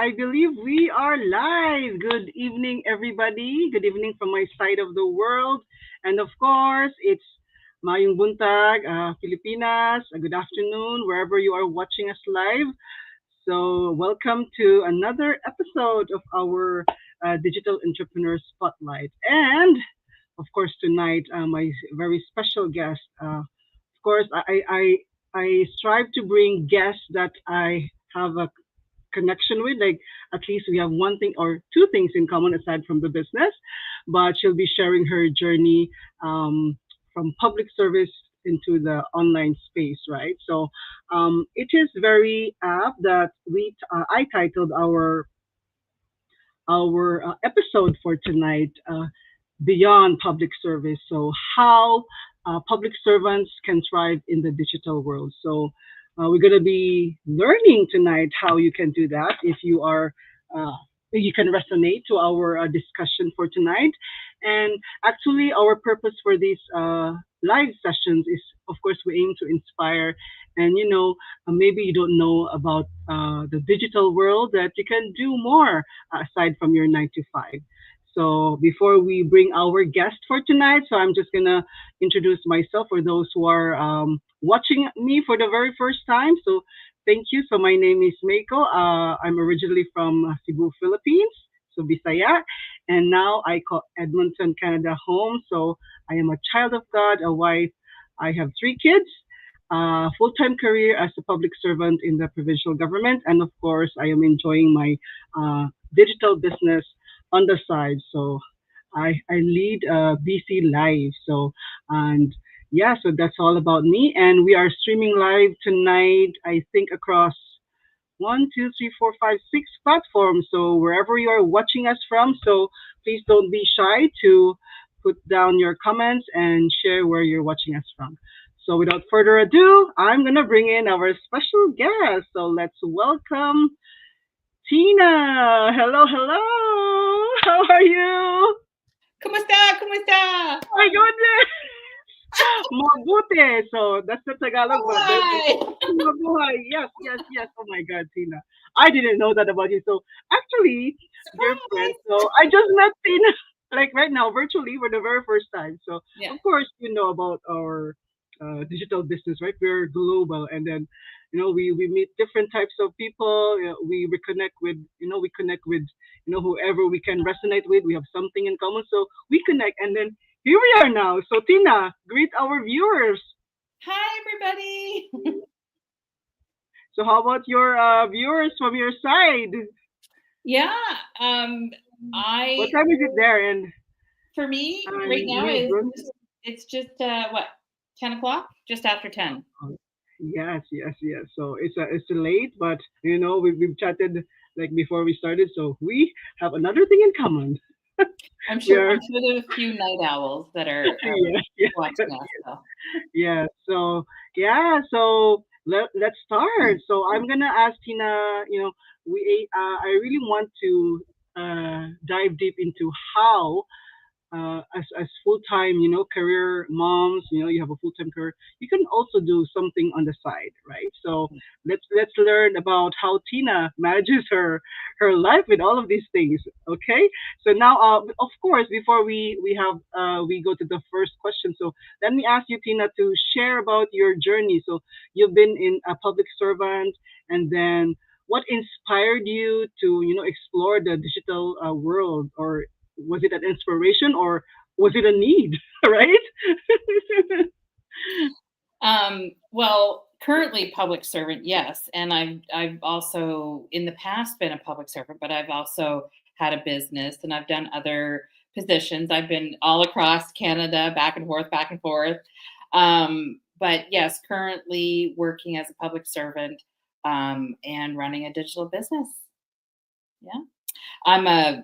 I believe we are live. Good evening, everybody. Good evening from my side of the world. And of course, it's Mayong Buntag, Pilipinas. Good afternoon, wherever you are watching us live. So, welcome to another episode of our Digital Entrepreneur Spotlight. And of course, tonight, my very special guest. Of course, I strive to bring guests that I have a connection with. Like at least we have one thing or two things in common aside from the business. But she'll be sharing her journey from public service into the online space, right? So it is very apt that I titled our episode for tonight, Beyond Public Service. So, how public servants can thrive in the digital world. So, we're going to be learning tonight how you can do that if uh, you can resonate to our discussion for tonight. And actually, our purpose for these live sessions is, of course, we aim to inspire. And maybe you don't know about the digital world that you can do more aside from your 9 to 5. So before we bring our guest for tonight, so I'm just gonna introduce myself for those who are watching me for the very first time. So thank you. So my name is Maeco. I'm originally from Cebu, Philippines, so Bisaya, and now I call Edmonton, Canada home. So I am a child of God, a wife. I have 3 kids. Full-time career as a public servant in the provincial government, and of course, I am enjoying my digital business on the side. So I lead a busy life. So and yeah, so that's all about me. And we are streaming live tonight. I think across 1, 2, 3, 4, 5, 6 platforms. So wherever you are watching us from, so please don't be shy to put down your comments and share where you're watching us from. So without further ado, I'm gonna bring in our special guest. So let's welcome Tina. Hello, hello. How are you? Kumusta? Kumusta? Oh my goodness. Mabuti. So that's the Tagalog, but Hi. mabuhay. Yes, yes, yes. Oh my God, Tina. I didn't know that about you. So actually, dear friends, Surprise. so I just met Tina like right now virtually for the very first time. So Yeah. of course you know about our digital business, right? We're global, and then we meet different types of people. We reconnect with we connect with whoever we can resonate with. We have something in common, so we connect, and then here we are now. So Tina, greet our viewers. Hi, everybody. So how about your viewers from your side? Yeah. Um, What I time is it there? And for me right in now New is Brunswick? it's just what 10 o'clock, just after 10. Oh, yes, yes, yes. So it's late, but we've chatted like before we started, so we have another thing in common. I'm We sure. are I'm sure there's a few night owls that are yes, yes, watching yes, us. So. yes. So yeah, so let's start. So I'm gonna ask Tina. I really want to dive deep into how as full time, career moms, you have a full time career. You can also do something on the side, right? So let's learn about how Tina manages her life with all of these things. Okay. So now, of course, before we go to the first question. So let me ask you, Tina, to share about your journey. So you've been in a public servant, and then what inspired you to explore the digital world, or was it an inspiration or was it a need, right? Well, currently public servant, yes, and I've also in the past been a public servant, but I've also had a business and I've done other positions. I've been all across Canada, back and forth, back and forth. But yes, currently working as a public servant and running a digital business. Yeah, I'm a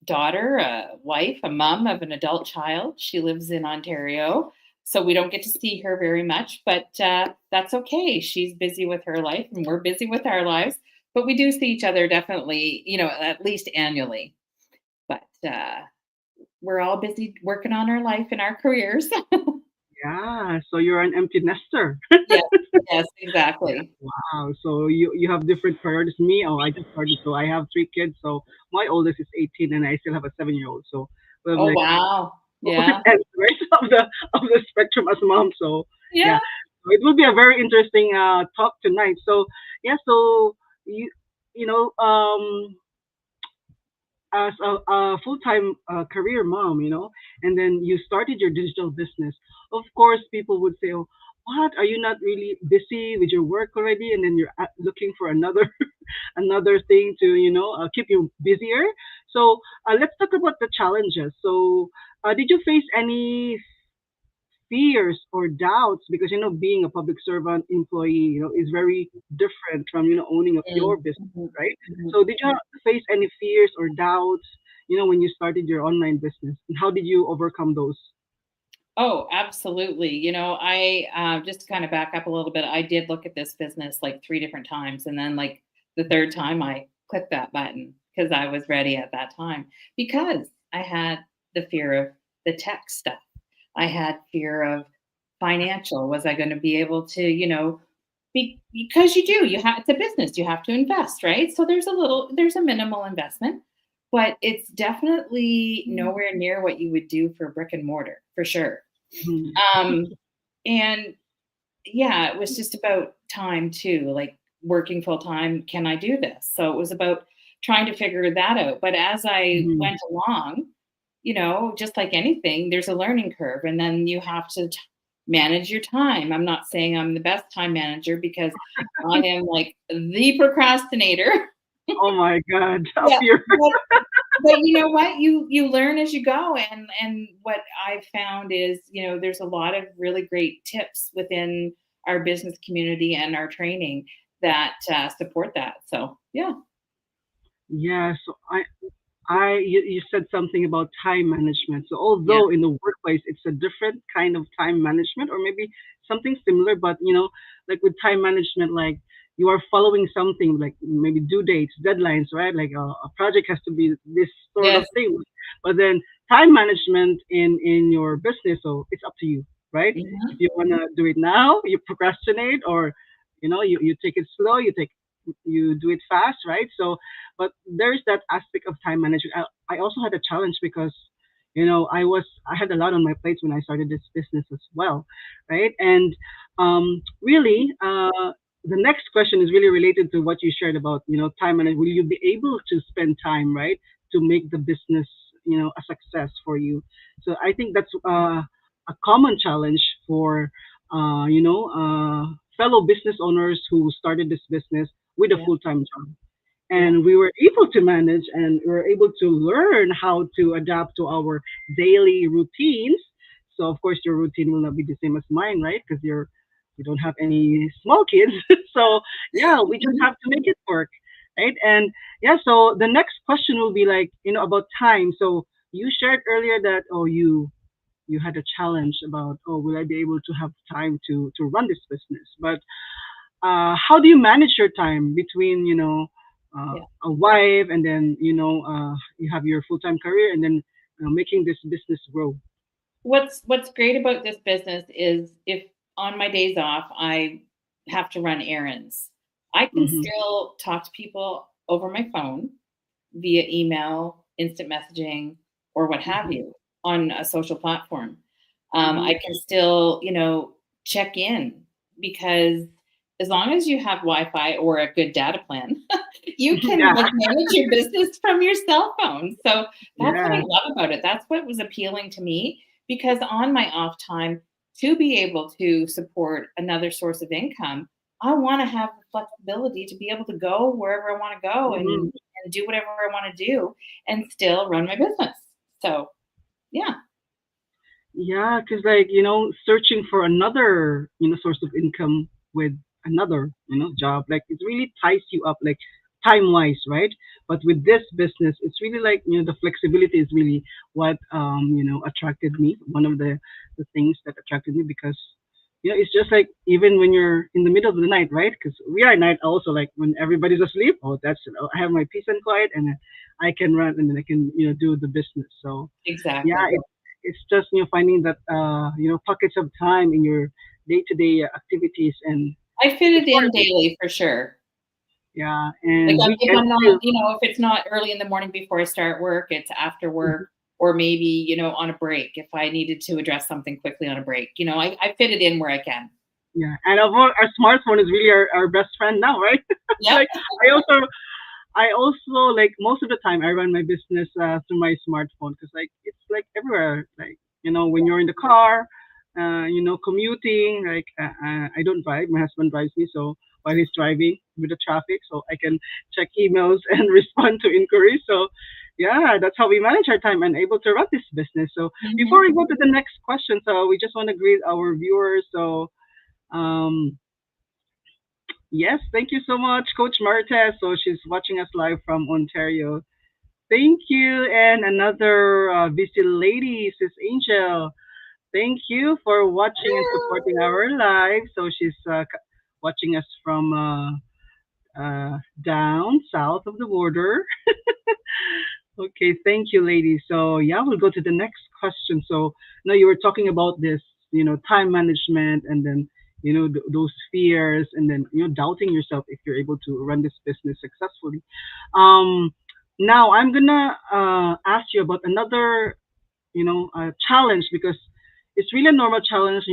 daughter, a wife, a mom of an adult child. She lives in Ontario, so we don't get to see her very much, but that's okay. She's busy with her life, and we're busy with our lives. But we do see each other definitely, at least annually. But we're all busy working on our life and our careers. Yeah, so you're an empty nester. Yes, yes, exactly. Wow. So you have different priorities. Me, oh, I just started. So I have three kids. So my oldest is 18, and I still have a 7-year-old. So we have Oh, like wow. opposite Yeah. ends, right, of the spectrum as mom. So yeah, Yeah. so it will be a very interesting talk tonight. So yeah, so you you know as a full-time career mom, and then you started your digital business. Of course, people would say, "Oh, what? Are you not really busy with your work already?" And then you're looking for another another thing to keep you busier. So let's talk about the challenges. So did you face any fears or doubts, because being a public servant employee is very different from owning up your Mm, business, mhm, right? mhm. So did you face any fears or doubts when you started your online business, and how did you overcome those? Oh, absolutely. I just to kind of back up a little bit, I did look at this business like 3 different times, and then, like, the 3rd time I clicked that button because I was ready at that time, because I had the fear of the tech stuff. I had fear of financial. Was I gonna be able to, because you have it's a business, you have to invest, right? So there's a minimal investment, but it's definitely nowhere near what you would do for brick and mortar, for sure. Mhm. Um, and yeah, it was just about time too, like working full time. Can I do this? So it was about trying to figure that out. But as I Mhm. went along, just like anything, there's a learning curve, and then you have to manage your time. I'm not saying I'm the best time manager, because I am like the procrastinator. Oh my God, up Yeah, here. but you know what? You learn as you go, and what I found is, there's a lot of really great tips within our business community and our training that support that. So yeah, Yeah, so you said something about time management. So yeah, although in the workplace it's a different kind of time management, or maybe something similar, but like with time management, like you are following something, like maybe due dates, deadlines, right? Like a project has to be this sort of yes, thing. But then time management in your business, so it's up to you, right? If mhm, you wanna do it now, you procrastinate, or you take it slow, you do it fast, right? So but there's that aspect of time management. I also had a challenge because I had a lot on my plate when I started this business as well, right? And really, the next question is really related to what you shared about time management. Will you be able to spend time, right, to make the business a success for you? So I think that's a common challenge for fellow business owners who started this business with a yeah, full time job, yeah, and we were able to manage, and we were able to learn how to adapt to our daily routines. So of course your routine will not be the same as mine, right? Because you don't have any small kids. So yeah, we just mhm, have to make it work, right? And yeah, so the next question will be like about time. So you shared earlier that, oh, you had a challenge about, oh, will I be able to have time to run this business? But how do you manage your time between yeah. a wife, and then you have your full-time career, and then making this business grow? What's great about this business is, if on my days off I have to run errands, I can Hmm. still talk to people over my phone, via email, instant messaging, or what have Hmm. you, on a social platform. Hmm. I can still, check in, because as long as you have Wi-Fi or a good data plan, you can, Yeah. like, manage your business from your cell phone. So that's what I Yeah. love about it. That's what was appealing to me, because on my off time, to be able to support another source of income, I want to have the flexibility to be able to go wherever I want to go, Hmm. and do whatever I want to do, and still run my business. So, yeah. Yeah, because like searching for another source of income with another job, like it really ties you up, like time wise, right? But with this business, it's really like the flexibility is really what attracted me. One of the things that attracted me, because it's just like even when you're in the middle of the night, right? Because we are at night also, like when everybody's asleep. Oh, I have my peace and quiet, and I can run, and then I can do the business. So yeah, Exactly. it's just finding that pockets of time in your day-to-day activities, and I fit of it in course, daily for sure. yeah, Like and if weekends I'm not, too. if it's not early in the morning before I start work, it's after Mhm. work or maybe, on a break if I needed to address something quickly on a break. I fit it in where I can. Yeah, and our smartphone is really our best friend now, right? Yep. Like I also like most of the time I run my business through my smartphone because like it's like everywhere. Like when you're in the car, commuting. Like I don't drive. My husband drives me, so while he's driving with the traffic, so I can check emails and respond to inquiries. So yeah, that's how we manage our time and able to run this business. So before Mhm. we go to the next question, so we just want to greet our viewers. So um, yes, thank you so much, Coach Marta. So she's watching us live from Ontario. Thank you. And another busy lady, Sis Angel. Thank you for watching and supporting our live. So she's watching us from down south of the border. Okay, thank you, ladies. So yeah, we'll go to the next question. So now you were talking about this, time management, and then those fears, and then doubting yourself if you're able to run this business successfully. Um, Now I'm gonna ask you about another challenge, because it's really a normal challenge,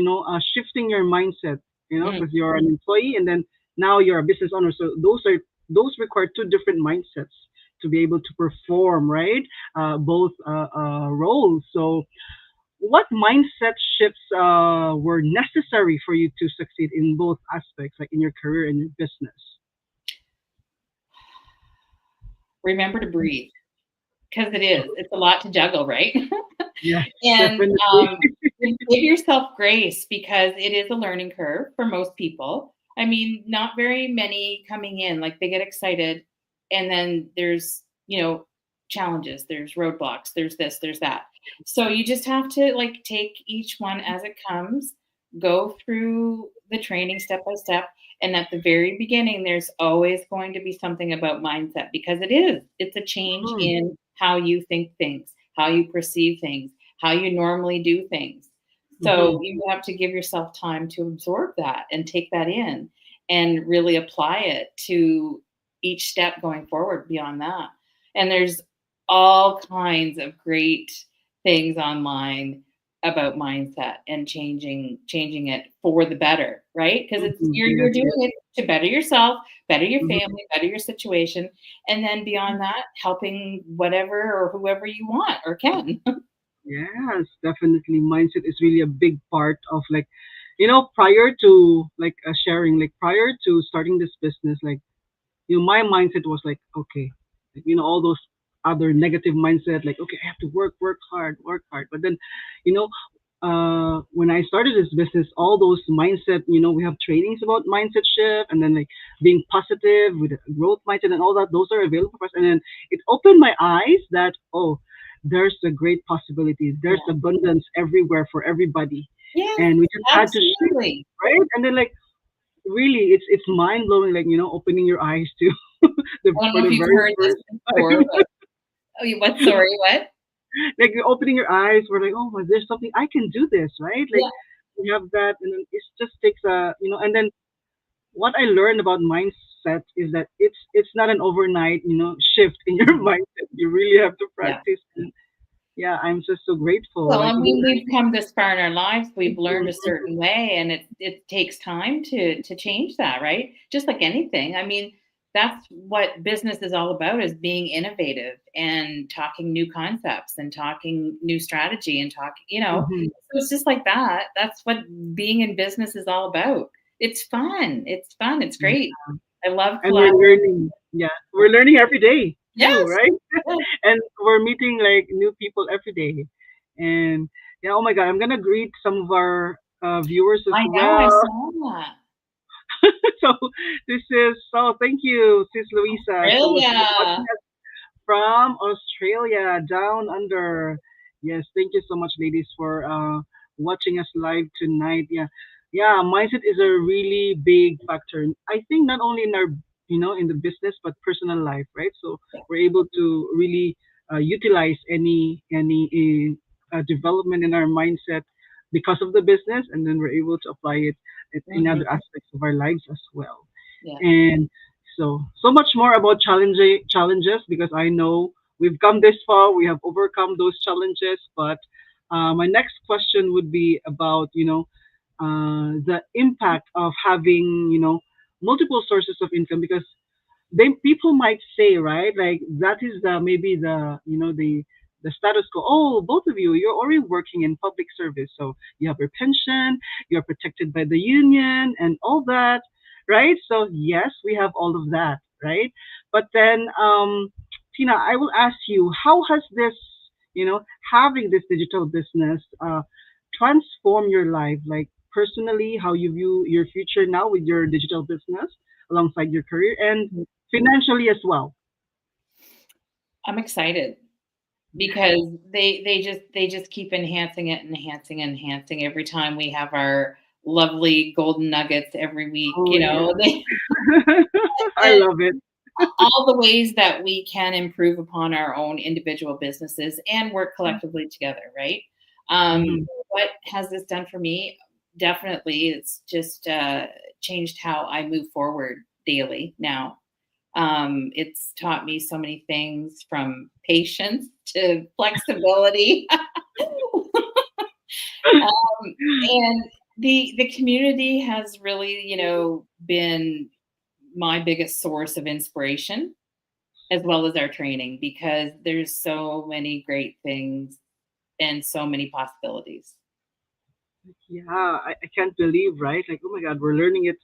shifting your mindset, Mm. because you're an employee and then now you're a business owner. So those require two different mindsets to be able to perform, right? Both roles. So what mindset shifts were necessary for you to succeed in both aspects, like in your career and your business? Remember to breathe because it is. It's a lot to juggle, right? Yes, And definitely. give yourself grace because it is a learning curve for most people. I mean, not very many coming in, like they get excited, and then there's, challenges, there's roadblocks, there's this, there's that. So you just have to like take each one as it comes, go through the training step by step. And at the very beginning, there's always going to be something about mindset because it's a change Mm, in how you think things, how you perceive things, how you normally do things. So mhm, you have to give yourself time to absorb that and take that in and really apply it to each step going forward beyond that. And there's all kinds of great things online about mindset and changing it for the better, right? Because it's mhm, you're yes, doing yes. it to better yourself, better your Mhm. family, better your situation, and then beyond that, helping whatever or whoever you want or can. Yes, definitely. Mindset is really a big part of like, prior to like sharing, like prior to starting this business, like, my mindset was like, okay, like, all those other negative mindset, like, okay, I have to work hard, work hard. But then, you know, when I started this business, all those mindset, we have trainings about mindset shift, and then like being positive with a growth mindset and all that. Those are available for us, and then it opened my eyes that there's a great possibility. Yeah. There's abundance everywhere for everybody, Yes, and we just had to shift, absolutely. right? And then like really, it's mind blowing. Like opening your eyes to I don't for know if the you've very heard this first before, time. but oh, what? Sorry, what? Like you're opening your eyes, we're like, oh, well, there's something I can do this, right? Like Yeah, we have that, and then it just takes and then what I learned about mindset is that it's not an overnight, shift in your mhm, mindset. You really have to yeah. practice. And yeah, I'm just so grateful. Well, Like I even mean, we've come this far in our lives. We've learned a Mhm, certain way, and it takes time to change that, right? Just like anything. I mean, that's what business is all about: is being innovative and talking new concepts and talking new strategy and talking. mhm, So it's just like that. That's what being in business is all about. It's fun. It's fun. It's yeah. great. I love And we're collaborating. learning. Yeah, we're learning every day too, Yes. right? Yes. And we're meeting like new people every day. And yeah, oh my God, I'm gonna greet some of our viewers as I know. I well. saw that. So this is thank you, Sis Louisa. So she's watching Australia. us from Australia, down under. Yes, thank you so much, ladies, for watching us live tonight. Yeah, yeah, mindset is a really big factor. I think not only in our, in the business but personal life, right? So we're able to really utilize any development in our mindset because of the business, and then we're able to apply it in other Hmm. aspects of our lives as well. Yeah. And so much more about challenges, because I know we've come this far, we have overcome those challenges. But my next question would be about the impact of having multiple sources of income, because they people might say, right, like that is the maybe the the status quo. Oh, both of you're already working in public service, so you have your pension, you're protected by the union and all that, right? So yes, we have all of that, right? But then Tina, I will ask you, how has this, you know having this digital business transform your life, like personally, how you view your future now with your digital business alongside your career, and financially as well. I'm excited because they just keep enhancing it, enhancing, enhancing every time we have our lovely golden nuggets every week, Oh you know, yeah, they I love it. all the ways that we can improve upon our own individual businesses and work collectively together, right? Mhm. What has this done for me? Definitely, it's just changed how I move forward daily now. It's taught me so many things from patience to flexibility. And the community has really, been my biggest source of inspiration as well as our training because there's so many great things and so many possibilities. Yeah, I can't believe, right? Like, oh my God, we're learning it.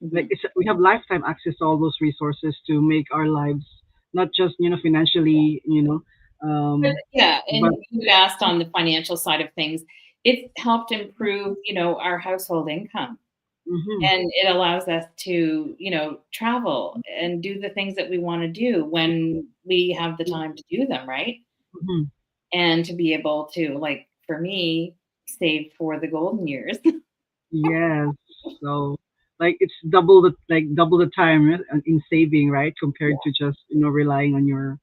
Like, Mhm. we have lifetime access to all those resources to make our lives not just financially, But yeah, but and you asked on the financial side of things, it's helped improve, our household income. hmm And it allows us to, travel and do the things that we wanna do when we have the time to do them, right? hmm And to be able to, like, for me, save for the golden years. yes. So like it's double the time, right, in saving, right, compared Yeah. to just relying on your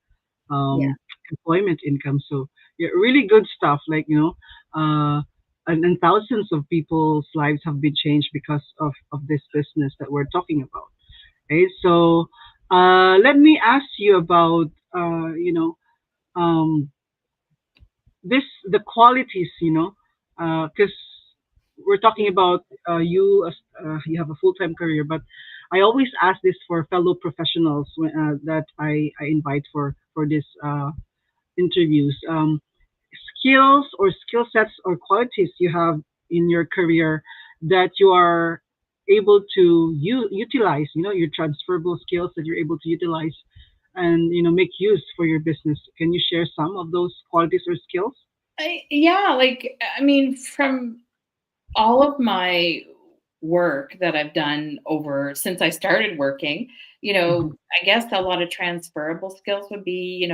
Yeah. um, employment income. So yeah, really good stuff. Like and thousands of people's lives have been changed because of this business that we're talking about. Right. So let me ask you about um, this the qualities. Because we're talking about you as you have a full time career, but I always ask this for fellow professionals that I invite for this interviews. Skills or skill sets or qualities you have in your career that you are able to utilize, your transferable skills that you're able to utilize and make use for your business. Can you share some of those qualities or skills? Yeah, like, I mean, from all of my work that I've done over since I started working, Hmm I guess a lot of transferable skills would be,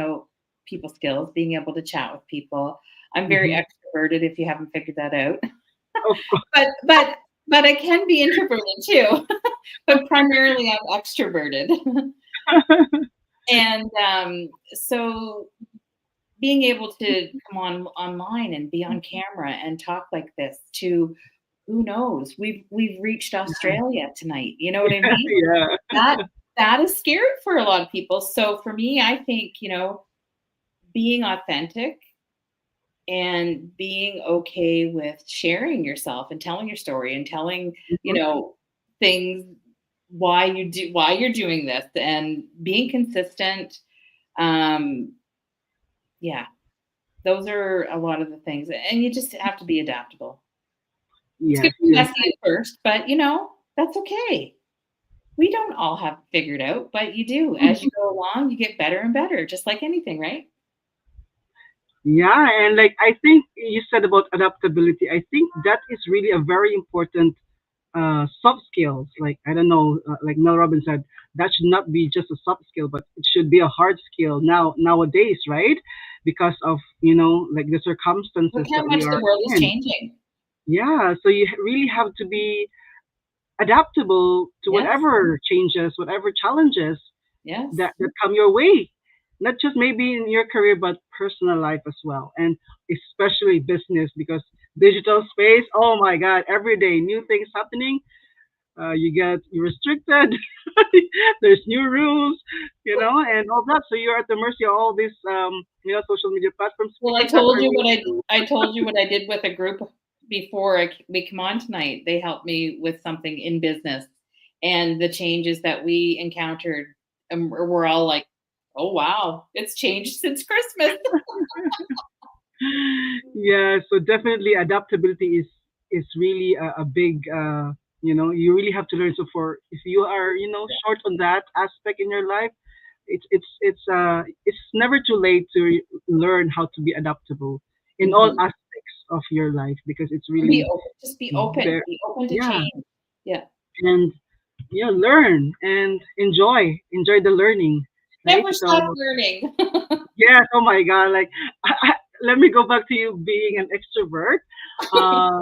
people skills, being able to chat with people. I'm very hmm extroverted if you haven't figured that out. Of But but but I can be introverted too. But primarily I'm extroverted. course. And so being able to come on online and be on camera and talk like this to who knows? We've reached Australia tonight. You know what I mean? Yeah. That that is scary for a lot of people. So for me, I think, being authentic and being okay with sharing yourself and telling your story and telling, you Mhm. know, things why you're doing this and being consistent. Um, yeah, those are a lot of the things. And you just have to be adaptable. It's gonna Yes, be yes. messy at first, but that's okay. We don't all have it figured out, but you do. As you go along, you get better and better, just like anything, right? Yeah, and like I think you said about adaptability, I think that is really a very important soft skills. Like I don't know, like Mel Robbins said, that should not be just a soft skill, but it should be a hard skill nowadays, right? Because of like the Look circumstances how that we much the are world is in. changing. Yeah, so you really have to be adaptable to Yes, whatever changes, whatever challenges yes, that come your way. not just maybe in your career, but personal life as well, and especially business because digital space. Oh my God, every day new things happening. You're restricted. There's new rules, and all that. So you're at the mercy of all these, social media platforms. Well, Because that's our main tool. I told you what I did with a group before we come on tonight. They helped me with something in business, and the changes that we encountered, and we're all like, "Oh wow, it's changed since Christmas." Yeah, so definitely adaptability is really a big, you really have to learn. So for if you are short on that aspect in your life, it's never too late to learn how to be adaptable in all Mhm. aspects of your life because it's Be really open. Just very, be open to yeah. change. Yeah, And learn and enjoy the learning, right? never stop So learning. yes, oh my God, like let me go back to you being an extrovert. uh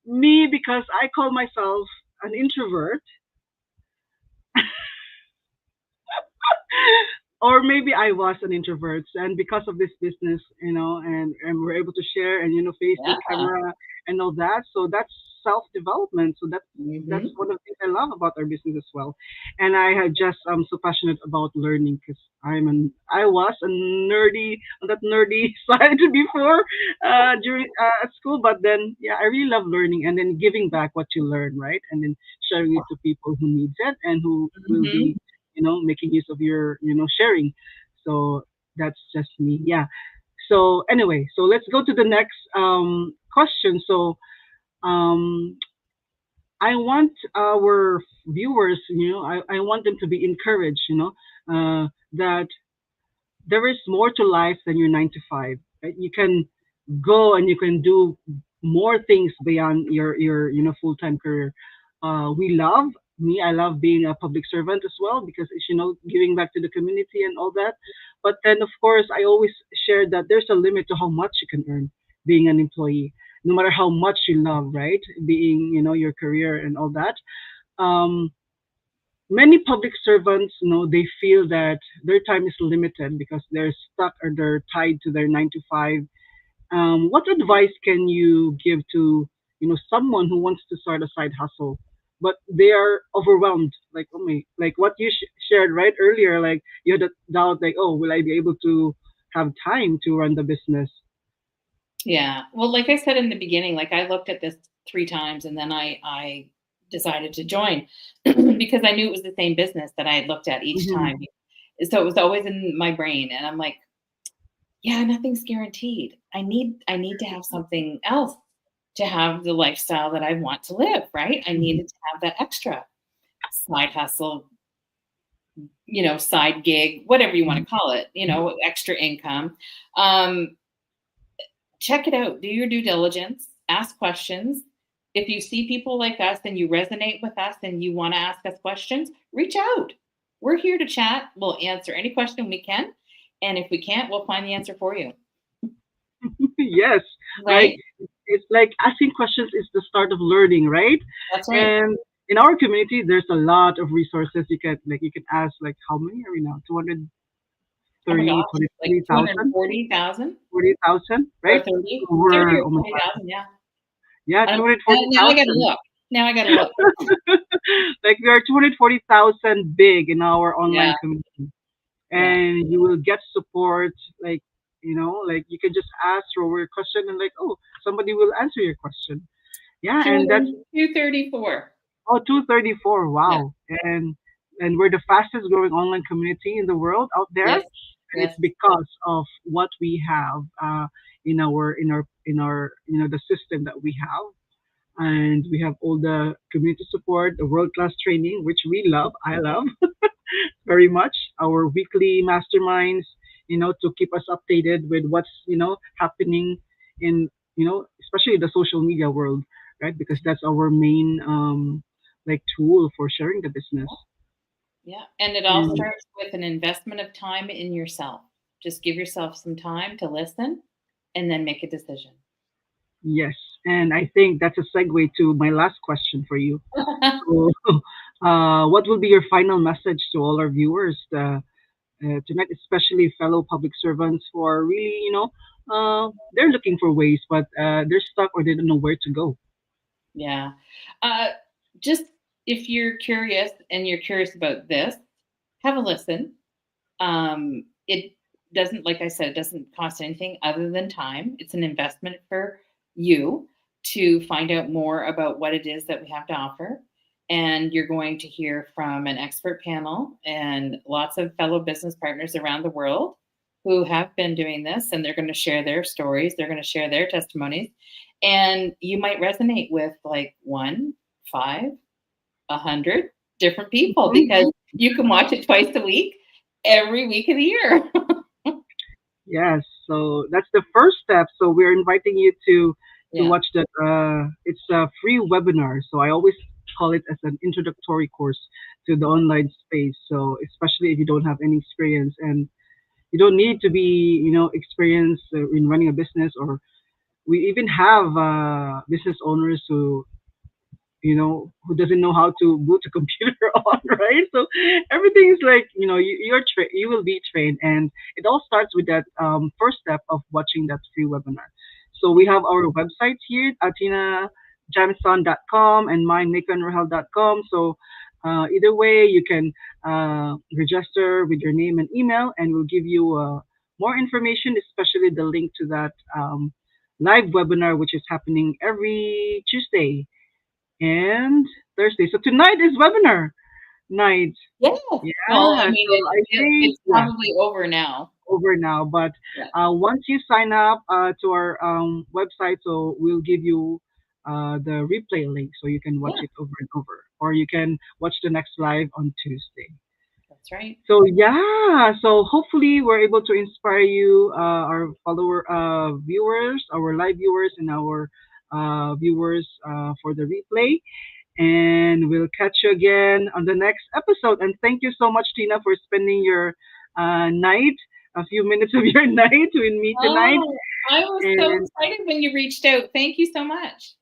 Me, because I call myself an introvert, or maybe I was an introvert, and because of this business, and we're able to share and face the Yeah. camera and all that. So that's self development. So that's Hmm. one of the things I love about our business as well. And I have just so passionate about learning because I was a nerdy on that nerdy side before during at school, but then yeah, I really love learning and then giving back what you learn, right? And then sharing it to people who needs it and who will be Hmm. making use of your sharing. So that's just me. Yeah. So anyway, so let's go to the next question. So um I want our viewers, I want them to be encouraged, that there is more to life than your 9 to 5. Right? You can go and you can do more things beyond your full time career. We love me. I love being a public servant as well because it's giving back to the community and all that. But then of course I always share that there's a limit to how much you can earn being an employee, no matter how much you love, right? Being your career and all that. Um, Many public servants, they feel that their time is limited because they're stuck or they're tied to their 9 to 5. What advice can you give to, someone who wants to start a side hustle, but they are overwhelmed? Like, oh my, like what you shared right earlier, like you had a doubt, like, oh, will I be able to have time to run the business? Yeah. Well, like I said in the beginning, like I looked at this 3 times and then I decided to join because I knew it was the same business that I had looked at each Hmm. time. So it was always in my brain, and I'm like, yeah, nothing's guaranteed. I need to have something else to have the lifestyle that I want to live, right? I Hmm. needed to have that extra side hustle, side gig, whatever you want to call it, extra income. Um, Check it out. Do your due diligence. Ask questions. If you see people like us and you resonate with us and you want to ask us questions, reach out. We're here to chat. We'll answer any question we can. And if we can't, we'll find the answer for you. Yes, like Right? it's like asking questions is the start of learning, right? That's right. And in our community, there's a lot of resources you can ask, like how many are we now? Oh my 230, gosh. Like 240,000, 240,000 40,000, or right? 30, So 30 we're or oh my God, 40,000. Yeah. yeah, I don't, now I got to 240,000. look. Now I got to look. Like we are 240,000 big in our Yeah. online community, Yeah. and you will get support. Like like you can just ask or a question, and like oh, somebody will answer your question. Yeah, and that's 234. oh 234. Yeah. Wow. And we're the fastest growing online community in the world out there. Yes. And it's Yes. because of what we have in our the system that we have. And we have all the community support, the world class training, which we love. I love very much. Our weekly masterminds, to keep us updated with what's happening in especially the social media world, right? Because that's our main like tool for sharing the business. Yeah. And it all And starts with an investment of time in yourself. Just give yourself some time to listen and then make a decision. yes, and I think that's a segue to my last question for you. So, what will be your final message to all our viewers? tonight, especially fellow public servants who are really, they're looking for ways, but they're stuck or they don't know where to go. Yeah. Uh, just if you're curious and you're curious about this, have a listen. It doesn't, like I said, it doesn't cost anything other than time. It's an investment for you to find out more about what it is that we have to offer. And you're going to hear from an expert panel and lots of fellow business partners around the world who have been doing this, and they're going to share their stories, they're going to share their testimonies. And you might resonate with like one, five, 100 different people Mhm. because you can watch it twice a week, every week of the year. Yes, so that's the first step. So we're inviting you to Yeah. watch that. It's a free webinar. So I always call it as an introductory course to the Yeah. online space. So especially if you don't have any experience, and you don't need to be, experienced in running a business, or we even have business owners who doesn't know how to boot a computer on, right? So everything is like, you will be trained, and it all starts with that first step of watching that free webinar. So we have our websites here, atinajamison.com and mine, nikonrahel.com. So either way, you can register with your name and email, and we'll give you more information, especially the link to that live webinar, which is happening every Tuesday and Thursday. So tonight is webinar night. Yeah. Well, I Yeah. mean, So I think, it's yeah, probably over now. over now. But Yeah. once you sign up to our website, so we'll give you the replay link so you can watch Yeah. it over and over, or you can watch the next live on Tuesday. That's right. So yeah, so hopefully we're able to inspire you, our follower viewers, our live viewers, and our viewers for the replay. And we'll catch you again on the next episode. And thank you so much, Tina, for spending your night, a few minutes of your night with me tonight. Oh, I was so And excited when you reached out. Thank you so much.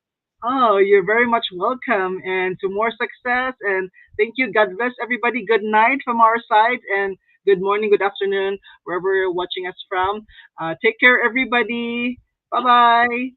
oh, you're very much welcome. And to more success. And thank you. God bless everybody. Good night from our side. And good morning, good afternoon, wherever you're watching us from. Take care, everybody. Bye bye.